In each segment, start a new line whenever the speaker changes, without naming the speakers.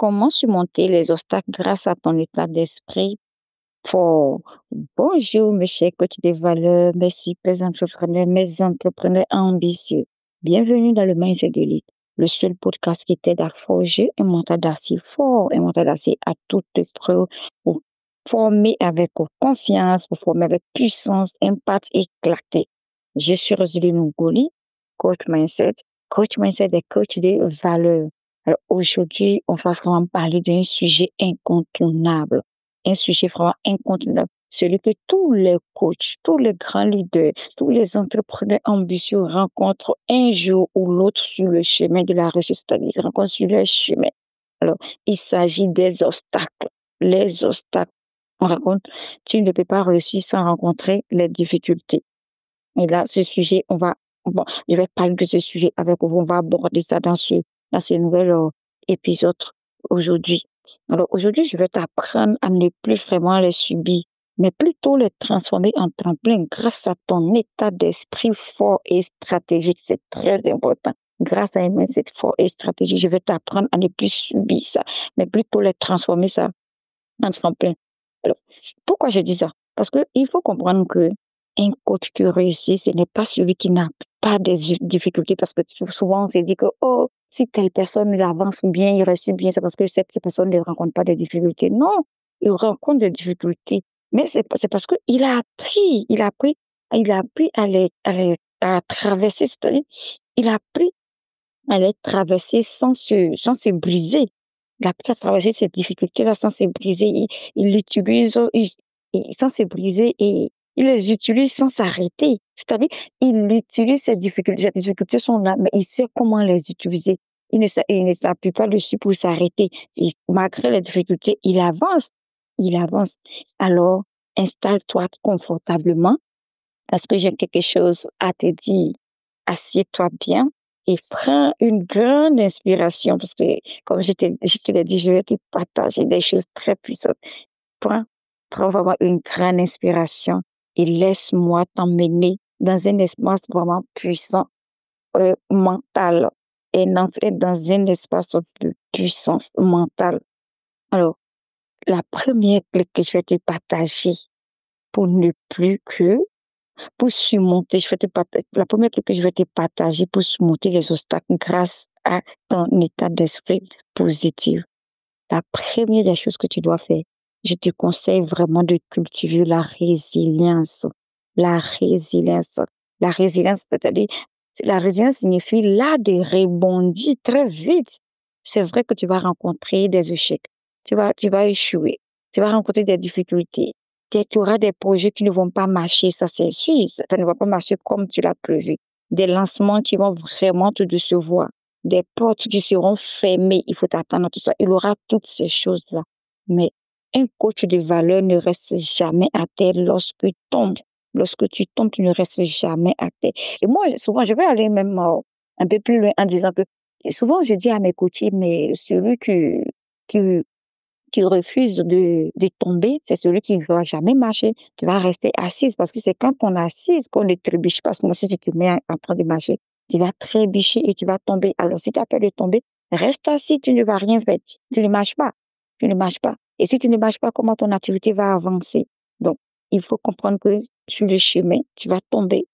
comment surmonter les obstacles grâce à ton état d'esprit fort. Bonjour, mes chers coachs des valeurs, mes super entrepreneurs, mes entrepreneurs ambitieux. Bienvenue dans le Mindset de l'élite, le seul podcast qui t'aide à forger un mental d'acier fort, un mental d'acier à toute épreuve pour former avec confiance, pour former avec puissance, impact éclaté. Je suis Rosalie Ngoli, coach mindset des coachs des valeurs. Alors aujourd'hui, on va vraiment parler d'un sujet incontournable. Un sujet vraiment incontournable. Celui que tous les coachs, tous les grands leaders, tous les entrepreneurs ambitieux rencontrent un jour ou l'autre sur le chemin de la réussite, c'est-à-dire ils rencontrent sur leur chemin. Alors, il s'agit des obstacles. Les obstacles. On raconte, tu ne peux pas réussir sans rencontrer les difficultés. Et là, ce sujet, je vais parler de ce sujet avec vous. On va aborder ça dans ce nouvel épisode aujourd'hui. Alors, aujourd'hui, je vais t'apprendre à ne plus vraiment les subir, mais plutôt les transformer en tremplin grâce à ton état d'esprit fort et stratégique. C'est très important. Grâce à un mindset fort et stratégique, je vais t'apprendre à ne plus subir ça, mais plutôt les transformer ça en tremplin. Alors, pourquoi je dis ça? Parce qu'il faut comprendre que un coach qui réussit, ce n'est pas celui qui n'a pas des difficultés, parce que souvent on se dit que, oh, si telle personne il avance bien, il réussit bien, c'est parce que cette personne ne rencontre pas de difficultés. Non, il rencontre des difficultés, mais c'est parce qu'il a appris, à traverser, c'est-à-dire, il a appris à les traverser sans se briser. Il a appris à traverser ces difficultés-là sans se briser. Il l'utilise sans se briser et il les utilise sans s'arrêter. C'est-à-dire, il utilise ces difficultés. Ces difficultés sont là, mais il sait comment les utiliser. Il ne s'appuie pas dessus pour s'arrêter. Malgré les difficultés, il avance. Il avance. Alors, installe-toi confortablement parce que j'ai quelque chose à te dire. Assieds-toi bien et prends une grande inspiration parce que, comme je te l'ai dit, je vais te partager des choses très puissantes. Prends, prends vraiment une grande inspiration et laisse-moi t'emmener dans un espace vraiment puissant, mental, et entrer dans un espace de puissance mentale. Alors, la première clé que je vais te partager pour ne plus que pour surmonter, la première chose que je vais te partager pour surmonter les obstacles grâce à ton état d'esprit positif. La première des choses que tu dois faire, je te conseille vraiment de cultiver la résilience. La résilience. La résilience, c'est-à-dire, la résilience signifie là de rebondir très vite. C'est vrai que tu vas rencontrer des échecs. Tu vas échouer. Tu vas rencontrer des difficultés. Tu auras des projets qui ne vont pas marcher, ça c'est sûr. Ça ne va pas marcher comme tu l'as prévu. Des lancements qui vont vraiment te décevoir. Des portes qui seront fermées. Il faut t'attendre à tout ça. Il aura toutes ces choses-là. Mais un coach de valeur ne reste jamais à terre lorsque tu tombes. Lorsque tu tombes, tu ne restes jamais à terre. Et moi, souvent, je vais aller même un peu plus loin en disant que et souvent, je dis à mes coachés, mais celui qui, qui refuse de tomber, c'est celui qui ne va jamais marcher. Tu vas rester assise parce que c'est quand on est assise qu'on ne trébuche pas. Parce que moi, si tu te mets en train de marcher, tu vas trébucher et tu vas tomber. Alors, si tu as peur de tomber, reste assis, tu ne vas rien faire. Tu ne marches pas. Tu ne marches pas. Et si tu ne marches pas, comment ton activité va avancer? Donc, il faut comprendre que sur le chemin, tu vas tomber.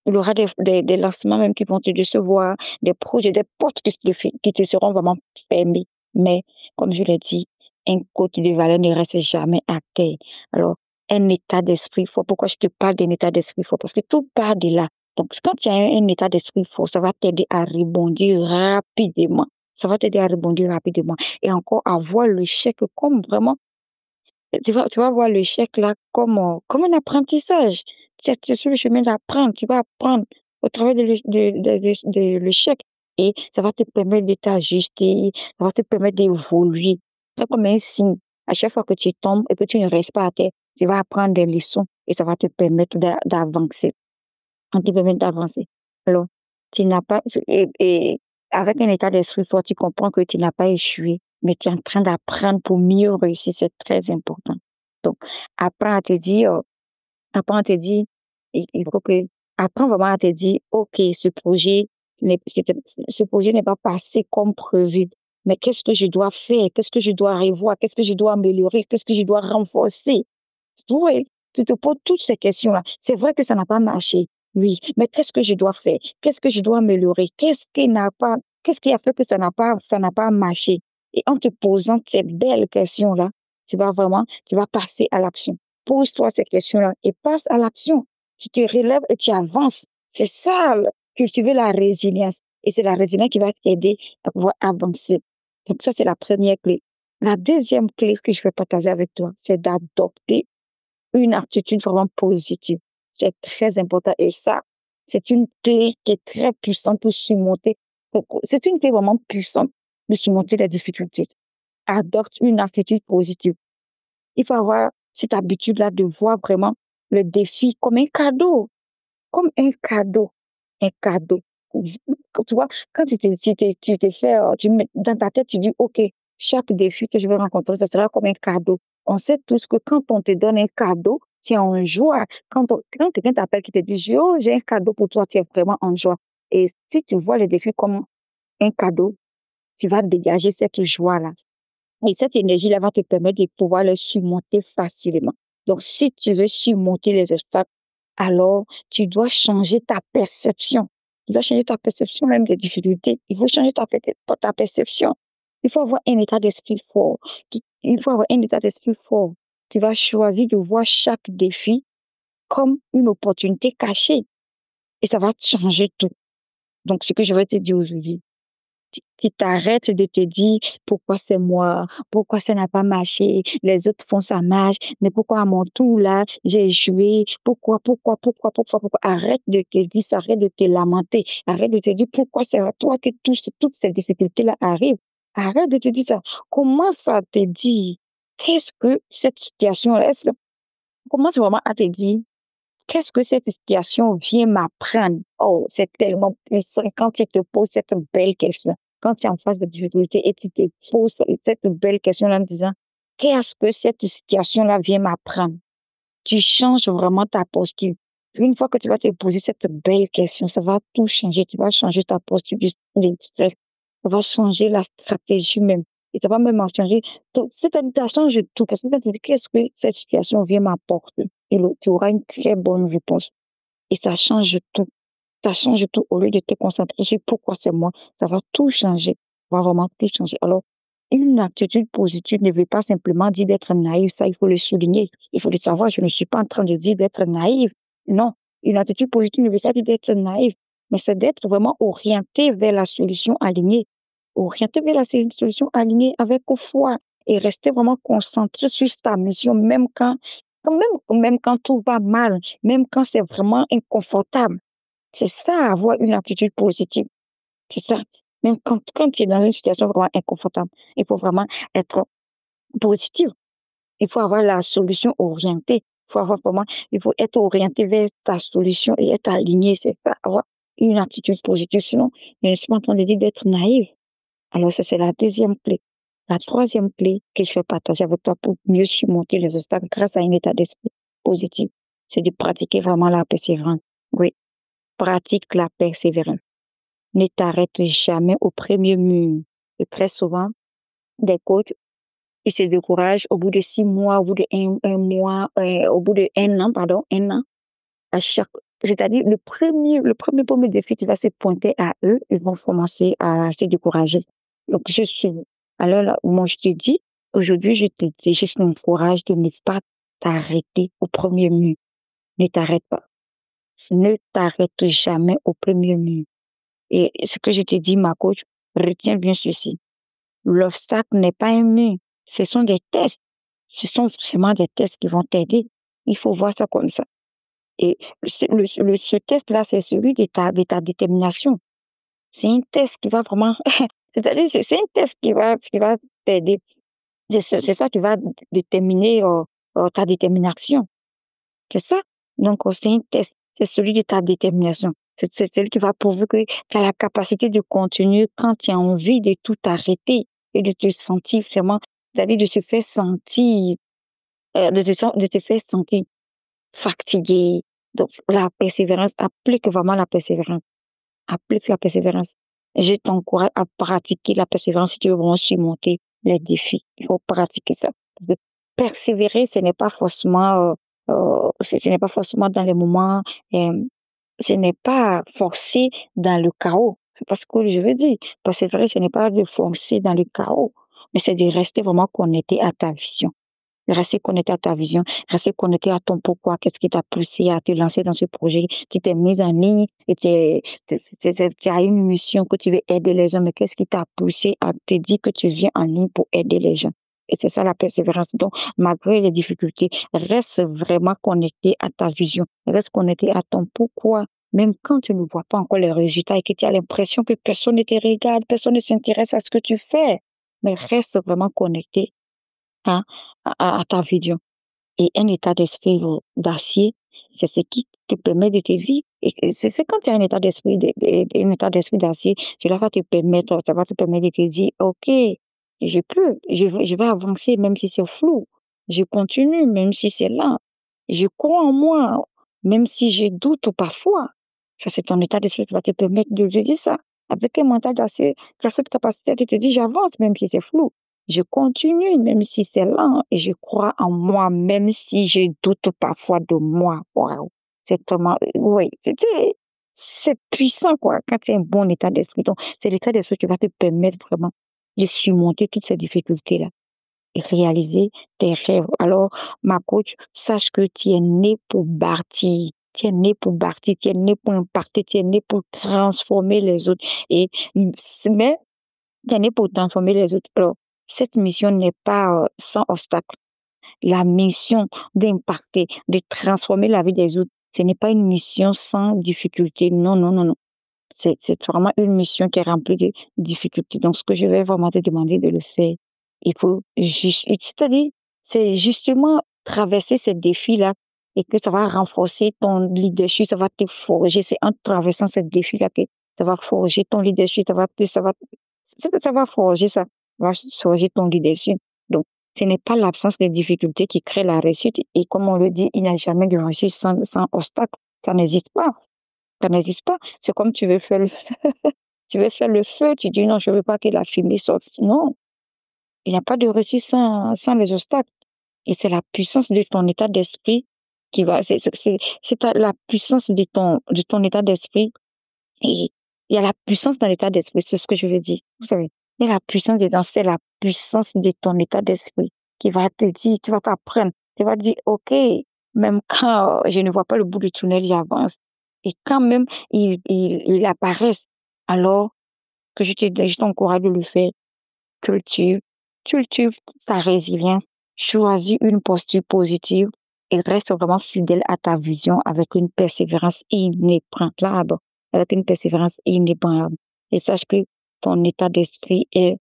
Il y aura des lancements même qui vont te décevoir, des projets, des portes qui te seront vraiment fermées. Mais, comme je l'ai dit, un coach de valeur ne reste jamais à terre. Alors, un état d'esprit fort. Pourquoi je te parle d'un état d'esprit fort? Parce que tout part de là. Donc, quand tu as un état d'esprit fort, ça va t'aider à rebondir rapidement. Ça va t'aider à rebondir rapidement. Et encore à voir l'échec comme vraiment, tu vas voir l'échec là comme un apprentissage. C'est sur le chemin d'apprendre. Tu vas apprendre au travers de l'échec. Et ça va te permettre de t'ajuster, ça va te permettre d'évoluer. C'est comme un signe. À chaque fois que tu tombes et que tu ne restes pas à terre, tu vas apprendre des leçons et ça va te permettre d'avancer. Ça te permet d'avancer. Alors, tu n'as pas, et avec un état d'esprit fort, tu comprends que tu n'as pas échoué, mais tu es en train d'apprendre pour mieux réussir. C'est très important. Donc, apprends à te dire, apprends à te dire, il faut que, apprends vraiment à te dire, OK, ce projet ce projet n'est pas passé comme prévu, mais qu'est-ce que je dois faire? Qu'est-ce que je dois revoir? Qu'est-ce que je dois améliorer? Qu'est-ce que je dois renforcer? Oui, tu te poses toutes ces questions-là. C'est vrai que ça n'a pas marché, oui, mais qu'est-ce que je dois faire? Qu'est-ce que je dois améliorer? Qu'est-ce qui a fait que ça n'a pas marché? Et en te posant ces belles questions-là, tu vas passer à l'action. Pose-toi ces questions-là et passe à l'action. Tu te relèves et tu avances. C'est ça, cultiver la résilience. Et c'est la résilience qui va t'aider à pouvoir avancer. Donc ça, c'est la première clé. La deuxième clé que je vais partager avec toi, c'est d'adopter une attitude vraiment positive. C'est très important. Et ça, c'est une clé qui est très puissante pour surmonter. C'est une clé vraiment puissante pour surmonter les difficultés. Adopte une attitude positive. Il faut avoir cette habitude-là de voir vraiment le défi comme un cadeau. Comme un cadeau. Un cadeau. Tu vois, quand tu te fais, dans ta tête, tu dis, OK, chaque défi que je vais rencontrer, ce sera comme un cadeau. On sait tous que quand on te donne un cadeau, tu es en joie. Quand quelqu'un t'appelle qui te dit, oh, j'ai un cadeau pour toi, tu es vraiment en joie. Et si tu vois les défis comme un cadeau, tu vas dégager cette joie-là. Et cette énergie-là va te permettre de pouvoir le surmonter facilement. Donc, si tu veux surmonter les obstacles, alors tu dois changer ta perception. Tu dois changer ta perception même des difficultés. Il faut changer ta perception. Il faut avoir un état d'esprit fort. Il faut avoir un état d'esprit fort. Tu vas choisir de voir chaque défi comme une opportunité cachée. Et ça va changer tout. Donc, ce que je vais te dire aujourd'hui, tu t'arrêtes de te dire pourquoi c'est moi, pourquoi ça n'a pas marché, les autres font ça marche, mais pourquoi à mon tour là, j'ai échoué, pourquoi. Arrête de te dire ça, arrête de te lamenter, arrête de te dire pourquoi c'est à toi que toutes ces difficultés-là arrivent. Arrête de te dire ça. Commence à te dire, qu'est-ce que cette situation-là, commence vraiment à te dire, qu'est-ce que cette situation vient m'apprendre? Oh, c'est tellement puissant quand tu te poses cette belle question, quand tu es en face de difficultés et tu te poses cette belle question-là en disant, qu'est-ce que cette situation-là vient m'apprendre? Tu changes vraiment ta posture. Une fois que tu vas te poser cette belle question, ça va tout changer. Tu vas changer ta posture du stress. Ça va changer la stratégie même. Et ça va même en changer tout. C'est-à-dire, ça change tout. Parce que tu vas te dire, qu'est-ce que cette situation vient m'apporter? Et tu auras une très bonne réponse. Et ça change tout. Ça change tout. Au lieu de te concentrer sur pourquoi c'est moi, ça va tout changer. Ça va vraiment tout changer. Alors, une attitude positive ne veut pas simplement dire d'être naïf. Ça, il faut le souligner. Il faut le savoir. Je ne suis pas en train de dire d'être naïf. Non. Une attitude positive ne veut pas dire d'être naïf, mais c'est d'être vraiment orienté vers la solution alignée. Orienté vers la solution alignée avec foi et rester vraiment concentré sur ta mission, même quand tout va mal, même quand c'est vraiment inconfortable. C'est ça, avoir une attitude positive. C'est ça. Même quand tu es dans une situation vraiment inconfortable, il faut vraiment être positif. Il faut avoir la solution orientée. Il faut être orienté vers ta solution et être aligné. C'est ça, avoir une attitude positive. Sinon, je ne suis pas en train de dire d'être naïf. Alors, ça, c'est la deuxième clé. La troisième clé que je vais partager avec toi pour mieux surmonter les obstacles grâce à un état d'esprit positif, c'est de pratiquer vraiment la persévérance. Oui, pratique la persévérance. Ne t'arrête jamais au premier mur. Et très souvent, des coachs, ils se découragent au bout de 6 mois, au bout de un mois, au bout de un an, pardon, un an, à chaque, c'est-à-dire le premier défi qui va se pointer à eux, ils vont commencer à se décourager. Donc, je suis, alors là, moi, je te dis, aujourd'hui, je t'encourage de ne pas t'arrêter au premier mur. Ne t'arrête pas. Ne t'arrête jamais au premier mur. Et ce que je te dis, ma coach, retiens bien ceci. L'obstacle n'est pas un mur. Ce sont des tests. Ce sont vraiment des tests qui vont t'aider. Il faut voir ça comme ça. Et ce test-là, c'est celui de ta détermination. C'est un test qui va vraiment, c'est-à-dire, c'est un test qui va t'aider. C'est ça qui va déterminer ta détermination. C'est ça. Donc, c'est un test. C'est celui de ta détermination. C'est celui qui va prouver que tu as la capacité de continuer quand tu as envie de tout arrêter et de te sentir vraiment, c'est-à-dire de se faire sentir, de te faire sentir fatigué. Donc, la persévérance, applique vraiment la persévérance. Applique la persévérance. Je t'encourage à pratiquer la persévérance si tu veux vraiment surmonter les défis. Il faut pratiquer ça. Parce que persévérer, ce n'est pas forcément dans les moments, euh, ce n'est pas forcer dans le chaos. C'est pas ce que je veux dire. Persévérer, ce n'est pas de forcer dans le chaos, mais c'est de rester vraiment connecté à ta vision. Rester connecté à ta vision, rester connecté à ton pourquoi, qu'est-ce qui t'a poussé à te lancer dans ce projet, qui t'est mis en ligne et tu as une mission que tu veux aider les gens, mais qu'est-ce qui t'a poussé à te dire que tu viens en ligne pour aider les gens? Et c'est ça la persévérance. Donc, malgré les difficultés, reste vraiment connecté à ta vision, reste connecté à ton pourquoi, même quand tu ne vois pas encore les résultats et que tu as l'impression que personne ne te regarde, personne ne s'intéresse à ce que tu fais, mais reste vraiment connecté à, à ta vision. Et un état d'esprit d'acier, c'est ce qui te permet de te dire, et c'est quand tu as un état d'esprit, un état d'esprit d'acier, cela va te permettre, ça va te permettre de te dire, OK, je vais avancer même si c'est flou. Je continue même si c'est lent. Je crois en moi, même si je doute parfois. Ça, c'est ton état d'esprit qui va te permettre de dire ça. Avec un mental d'acier, tu as cette capacité de te dire, j'avance même si c'est flou. Je continue, même si c'est lent, et je crois en moi, même si je doute parfois de moi. Waouh! C'est tellement, oui, c'est puissant, quoi, quand tu as un bon état d'esprit. Donc, c'est l'état d'esprit qui va te permettre vraiment de surmonter toutes ces difficultés-là et réaliser tes rêves. Alors, ma coach, sache que tu es né pour bâtir. Tu es né pour bâtir, tu es né pour impacter, tu es né pour transformer les autres. Et, mais tu es né pour transformer les autres. Alors, cette mission n'est pas sans obstacle. La mission d'impacter, de transformer la vie des autres, ce n'est pas une mission sans difficulté. Non, non, non, non. C'est vraiment une mission qui est remplie de difficultés. Donc, ce que je vais vraiment te demander de le faire, il faut juste, c'est-à-dire, c'est justement traverser ces défis-là et que ça va renforcer ton leadership, ça va te forger. C'est en traversant ces défis-là que ça va forger ton leadership, ça va forger ça, va forger ton leadership. Donc, ce n'est pas l'absence de difficultés qui crée la réussite. Et comme on le dit, il n'y a jamais de réussite sans obstacle. Ça n'existe pas. Ça n'existe pas. C'est comme tu veux faire le feu, tu dis non, je ne veux pas que la fumée sorte. Non, il n'y a pas de réussite sans les obstacles. Et c'est la puissance de ton état d'esprit qui va, la puissance de ton état d'esprit. Et il y a la puissance dans l'état d'esprit, c'est ce que je veux dire. Vous savez, il y a la puissance dedans, c'est la puissance de ton état d'esprit qui va te dire, tu vas t'apprendre, tu vas dire, OK, même quand je ne vois pas le bout du tunnel, j'avance. Et quand même, il apparaît, alors que je t'encourage de le faire, cultive, cultive ta résilience, choisis une posture positive et reste vraiment fidèle à ta vision avec une persévérance inébranlable, avec une persévérance inébranlable. Et sache que ton état d'esprit est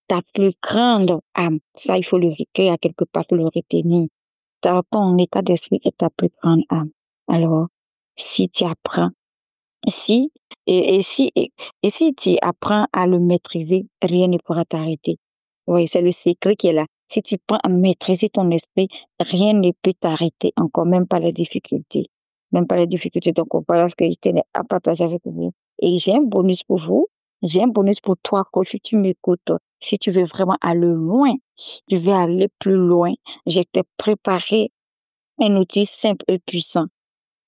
ta plus grande âme. Ça, il faut le recueillir à quelque part, il faut le retenir. Ton état d'esprit est ta plus grande âme. Alors, si tu apprends si et si et si tu apprends à le maîtriser, rien ne pourra t'arrêter. Oui, c'est le secret qui est là. Si tu prends à maîtriser ton esprit, rien ne peut t'arrêter, encore même pas les difficultés. Même pas les difficultés. Donc, voilà ce que je tenais à partager avec vous. Et j'ai un bonus pour vous. J'ai un bonus pour toi, coach, si tu m'écoutes. Si tu veux vraiment aller loin, tu veux aller plus loin, je t'ai préparé un outil simple et puissant.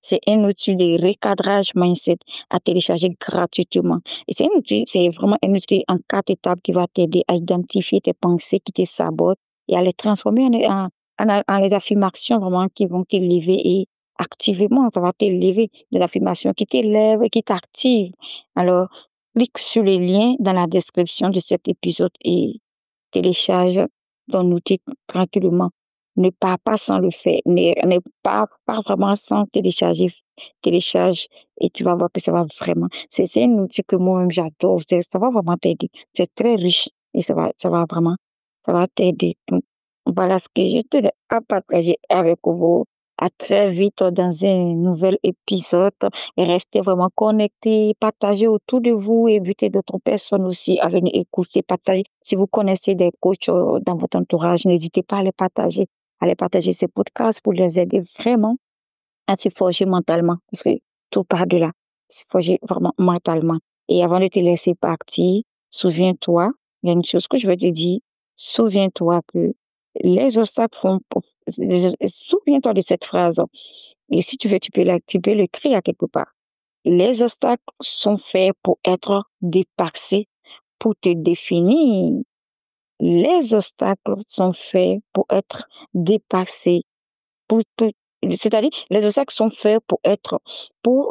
C'est un outil de recadrage mindset à télécharger gratuitement. Et c'est vraiment un outil en 4 étapes qui va t'aider à identifier tes pensées qui te sabotent et à les transformer en les affirmations vraiment qui vont t'élever et activement, ça va t'élever des affirmations qui t'élèvent et qui t'activent. Alors, clique sur les liens dans la description de cet épisode et télécharge ton outil tranquillement. Ne pars pas sans le faire. Ne pars pas vraiment sans télécharger. Télécharge et tu vas voir que ça va vraiment. C'est un outil que moi-même j'adore. Ça va vraiment t'aider. C'est très riche et ça va t'aider. Donc, voilà ce que je tenais à partager avec vous. À très vite dans un nouvel épisode. Et restez vraiment connectés, partagez autour de vous, invitez d'autres personnes aussi à venir écouter, partager. Si vous connaissez des coachs dans votre entourage, n'hésitez pas à les partager ces podcasts pour les aider vraiment à se forger mentalement, parce que tout part de là, se forger vraiment mentalement. Et avant de te laisser partir, souviens-toi, il y a une chose que je veux te dire, souviens-toi que les obstacles font, souviens-toi de cette phrase. Et si tu veux, tu peux l'écrire à quelque part. Les obstacles sont faits pour être dépassés, pour te définir. Les obstacles sont faits pour être dépassés, c'est-à-dire, les obstacles sont faits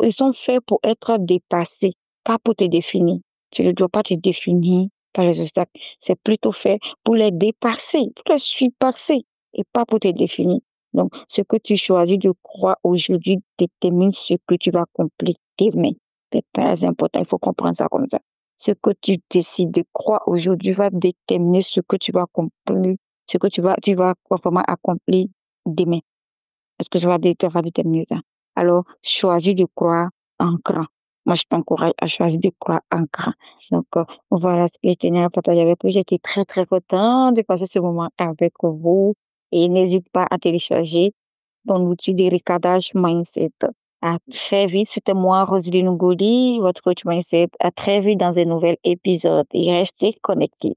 ils sont faits pour être dépassés, pas pour te définir. Tu ne dois pas te définir par les obstacles. C'est plutôt fait pour les dépasser, pour les surpasser et pas pour te définir. Donc, ce que tu choisis de croire aujourd'hui détermine ce que tu vas accomplir demain. C'est très important, il faut comprendre ça comme ça. Ce que tu décides de croire aujourd'hui va déterminer ce que tu vas accomplir, tu vas vraiment accomplir demain. Est-ce que tu vas déterminer ça? Alors, choisis de croire en grand. Moi, je t'encourage à choisir de croire en grand. Donc, voilà ce que je tenais à partager avec vous. J'étais très, très contente de passer ce moment avec vous. Et n'hésite pas à télécharger ton outil de recadage Mindset. À très vite. C'était moi, Roselyne Ngouli, votre coach Mindset. À très vite dans un nouvel épisode. Et restez connectés.